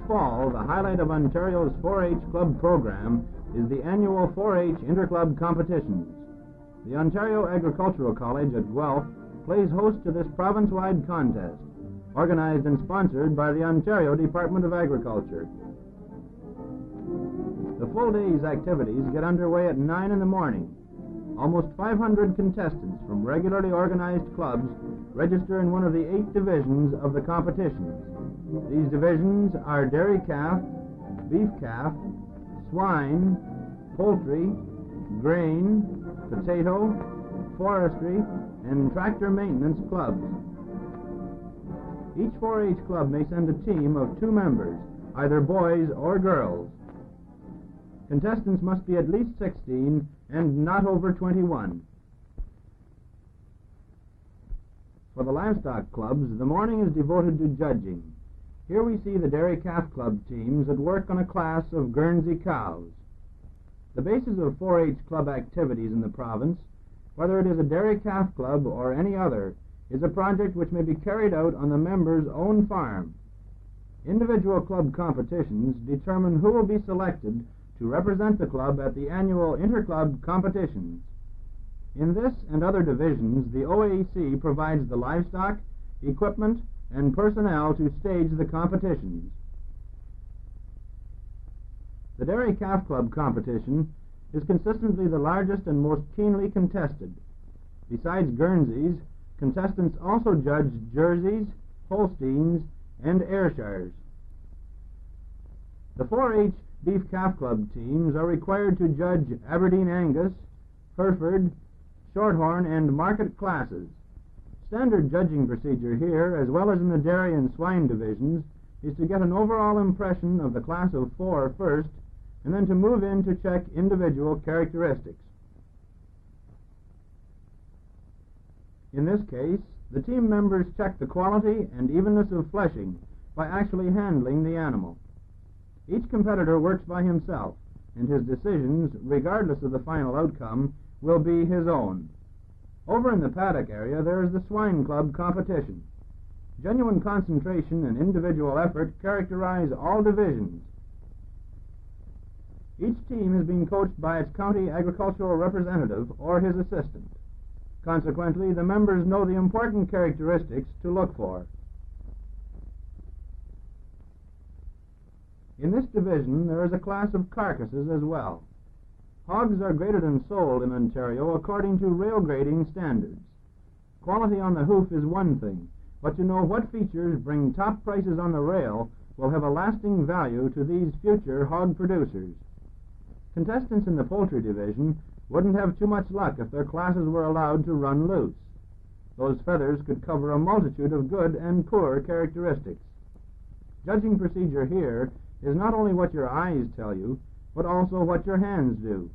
fall, the highlight of Ontario's 4-H club program is the annual 4-H Interclub Competitions. The Ontario Agricultural College at Guelph plays host to this province-wide contest, organized and sponsored by the Ontario Department of Agriculture. The full day's activities get underway at 9 in the morning. Almost 500 contestants from regularly organized clubs register in one of the 8 divisions of the competitions. These divisions are dairy calf, beef calf, swine, poultry, grain, potato, forestry, and tractor maintenance clubs. Each 4-H club may send a team of 2 members, either boys or girls. Contestants must be at least 16 and not over 21. For the livestock clubs, the morning is devoted to judging. Here we see the dairy calf club teams at work on a class of Guernsey cows. The basis of 4-H club activities in the province, whether it is a dairy calf club or any other, is a project which may be carried out on the member's own farm. Individual club competitions determine who will be selected to represent the club at the annual Interclub Competitions. In this and other divisions, the OAC provides the livestock, equipment, and personnel to stage the competitions. The Dairy Calf Club competition is consistently the largest and most keenly contested. Besides Guernseys, contestants also judge Jerseys, Holsteins, and Ayrshires. The 4-H Beef Calf Club teams are required to judge Aberdeen Angus, Hereford, Shorthorn, and Market classes. Standard judging procedure here, as well as in the dairy and swine divisions, is to get an overall impression of the class of 4 first, and then to move in to check individual characteristics. In this case, the team members check the quality and evenness of fleshing by actually handling the animal. Each competitor works by himself, and his decisions, regardless of the final outcome, will be his own. Over in the paddock area, there is the swine club competition. Genuine concentration and individual effort characterize all divisions. Each team is being coached by its county agricultural representative or his assistant. Consequently, the members know the important characteristics to look for. In this division, there is a class of carcasses as well. Hogs are graded and sold in Ontario according to rail grading standards. Quality on the hoof is one thing, but to know what features bring top prices on the rail will have a lasting value to these future hog producers. Contestants in the poultry division wouldn't have too much luck if their classes were allowed to run loose. Those feathers could cover a multitude of good and poor characteristics. Judging procedure here is not only what your eyes tell you, but also what your hands do.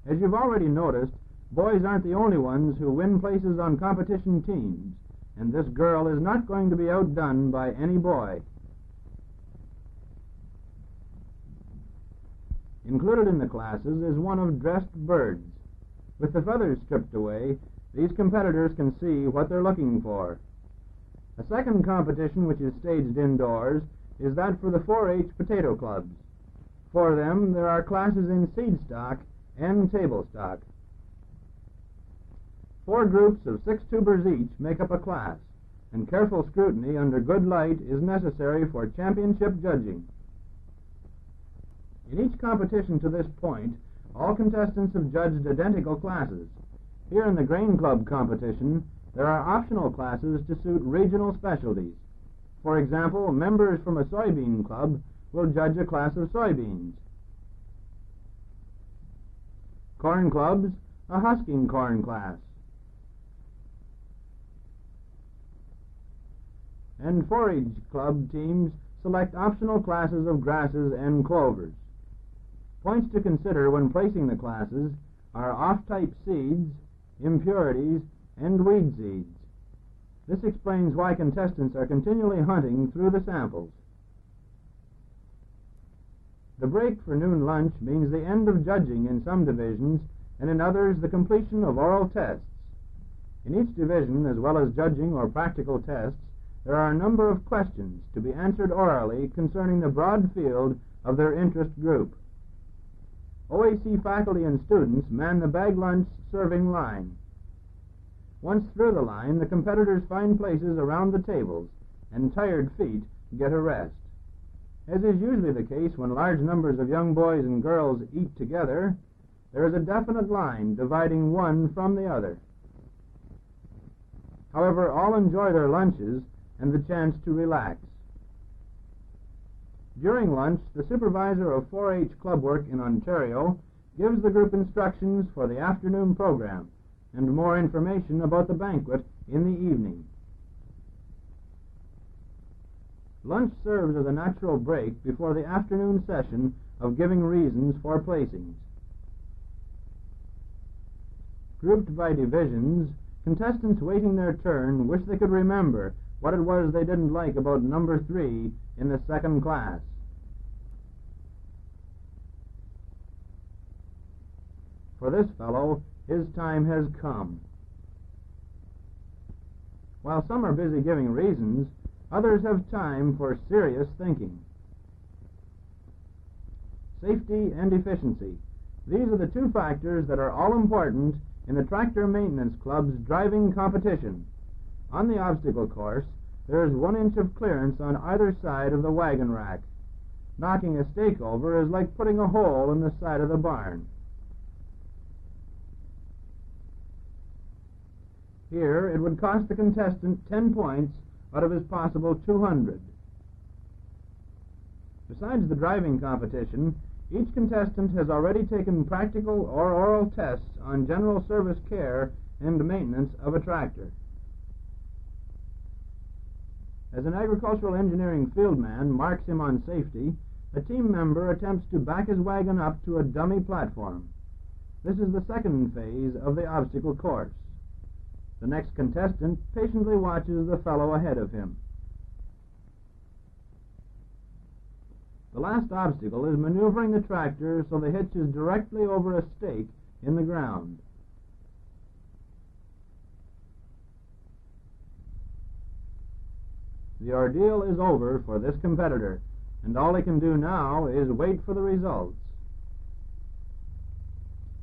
As you've already noticed, boys aren't the only ones who win places on competition teams, and this girl is not going to be outdone by any boy. Included in the classes is one of dressed birds. With the feathers stripped away, these competitors can see what they're looking for. A second competition, which is staged indoors, is that for the 4-H potato clubs. For them, there are classes in seed stock and table stock. 4 groups of 6 tubers each make up a class, and careful scrutiny under good light is necessary for championship judging. In each competition to this point, all contestants have judged identical classes. Here in the Grain Club competition, there are optional classes to suit regional specialties. For example, members from a soybean club will judge a class of soybeans. Corn clubs, a husking corn class. And 4-H club teams select optional classes of grasses and clovers. Points to consider when placing the classes are off-type seeds, impurities, and weed seeds. This explains why contestants are continually hunting through the samples. The break for noon lunch means the end of judging in some divisions, and in others the completion of oral tests. In each division, as well as judging or practical tests, there are a number of questions to be answered orally concerning the broad field of their interest group. OAC faculty and students man the bag lunch serving line. Once through the line, the competitors find places around the tables, and tired feet get a rest. As is usually the case when large numbers of young boys and girls eat together, there is a definite line dividing one from the other. However, all enjoy their lunches and the chance to relax. During lunch, the supervisor of 4-H club work in Ontario gives the group instructions for the afternoon program and more information about the banquet in the evening. Lunch serves as a natural break before the afternoon session of giving reasons for placings. Grouped by divisions, contestants waiting their turn wish they could remember what it was they didn't like about number 3 in the second class. For this fellow, his time has come. While some are busy giving reasons, others have time for serious thinking. Safety and efficiency. These are the two factors that are all important in the Tractor Maintenance Club's driving competition. On the obstacle course, there is 1 inch of clearance on either side of the wagon rack. Knocking a stake over is like putting a hole in the side of the barn. Here, it would cost the contestant 10 points out of his possible 200. Besides the driving competition, each contestant has already taken practical or oral tests on general service care and maintenance of a tractor. As an agricultural engineering fieldman marks him on safety, a team member attempts to back his wagon up to a dummy platform. This is the second phase of the obstacle course. The next contestant patiently watches the fellow ahead of him. The last obstacle is maneuvering the tractor so the hitch is directly over a stake in the ground. The ordeal is over for this competitor, and all he can do now is wait for the results.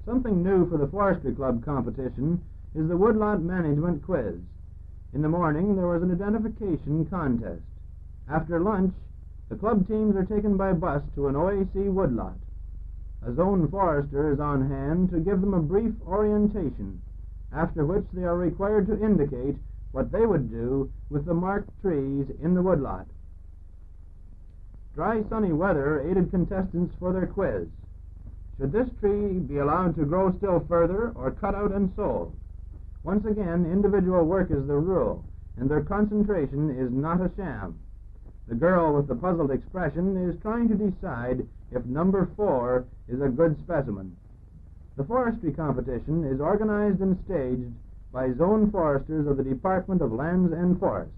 Something new for the Forestry Club competition is the woodlot management quiz. In the morning, there was an identification contest. After lunch, the club teams are taken by bus to an OAC woodlot. A zone forester is on hand to give them a brief orientation, after which they are required to indicate what they would do with the marked trees in the woodlot. Dry, sunny weather aided contestants for their quiz. Should this tree be allowed to grow still further or cut out and sold? Once again, individual work is the rule, and their concentration is not a sham. The girl with the puzzled expression is trying to decide if number 4 is a good specimen. The forestry competition is organized and staged by zone foresters of the Department of Lands and Forests.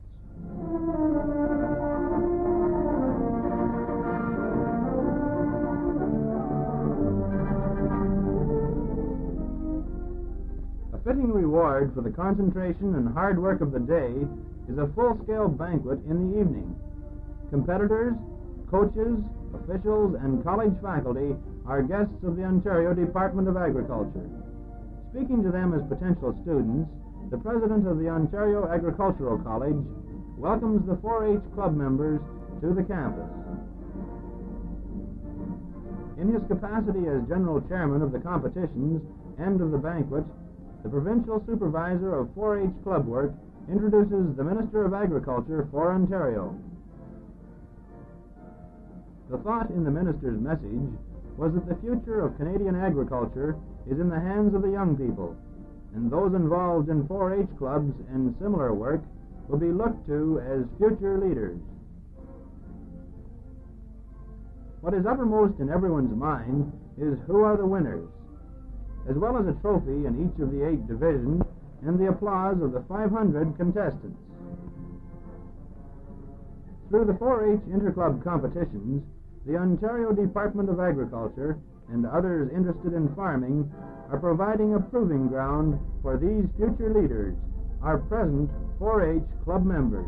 A fitting reward for the concentration and hard work of the day is a full-scale banquet in the evening. Competitors, coaches, officials, and college faculty are guests of the Ontario Department of Agriculture. Speaking to them as potential students, the president of the Ontario Agricultural College welcomes the 4-H club members to the campus. In his capacity as general chairman of the competitions and of the banquet, the provincial supervisor of 4-H club work introduces the Minister of Agriculture for Ontario. The thought in the minister's message was that the future of Canadian agriculture is in the hands of the young people, and those involved in 4-H clubs and similar work will be looked to as future leaders. What is uppermost in everyone's mind is who are the winners, as well as a trophy in each of the 8 divisions and the applause of the 500 contestants. Through the 4-H Interclub Competitions, the Ontario Department of Agriculture and others interested in farming are providing a proving ground for these future leaders are present 4-H club members.